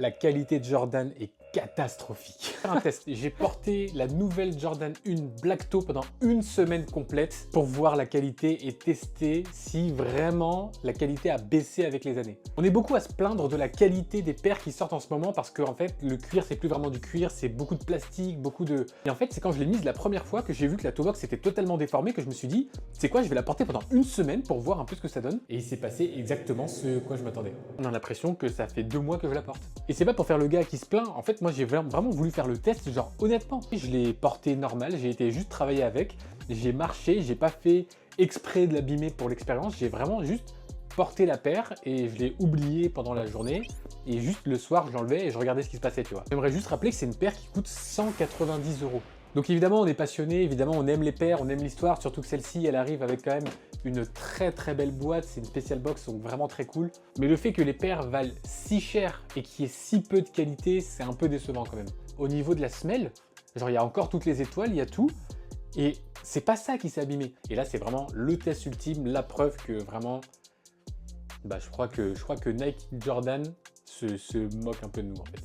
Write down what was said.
La qualité de Jordan est catastrophique. Un test, j'ai porté la nouvelle Jordan 1 Black Toe pendant une semaine complète pour voir la qualité et tester si vraiment la qualité a baissé avec les années. On est beaucoup à se plaindre de la qualité des paires qui sortent en ce moment parce que en fait le cuir c'est plus vraiment du cuir, c'est beaucoup de plastique, beaucoup de... Et en fait c'est quand je l'ai mise la première fois que j'ai vu que la toe box était totalement déformée que je me suis dit c'est quoi, je vais la porter pendant une semaine pour voir un peu ce que ça donne. Et il s'est passé exactement ce à quoi je m'attendais. On a l'impression que ça fait 2 mois que je la porte. Et c'est pas pour faire le gars qui se plaint, en fait moi j'ai vraiment voulu faire le test, genre honnêtement. Je l'ai porté normal, j'ai été juste travailler avec, j'ai marché, j'ai pas fait exprès de l'abîmer pour l'expérience, j'ai vraiment juste porté la paire et je l'ai oublié pendant la journée et juste le soir je l'enlevais et je regardais ce qui se passait, tu vois. J'aimerais juste rappeler que c'est une paire qui coûte 190 €. Donc évidemment on est passionné, évidemment on aime les paires, on aime l'histoire, surtout que celle-ci elle arrive avec quand même une très belle boîte, c'est une spécial box donc vraiment très cool. Mais le fait que les paires valent si cher et qu'il y ait si peu de qualité, c'est un peu décevant quand même. Au niveau de la semelle, genre il y a encore toutes les étoiles, il y a tout, et c'est pas ça qui s'est abîmé. Et là c'est vraiment le test ultime, la preuve que vraiment, je crois que Nike Jordan se moque un peu de nous en fait.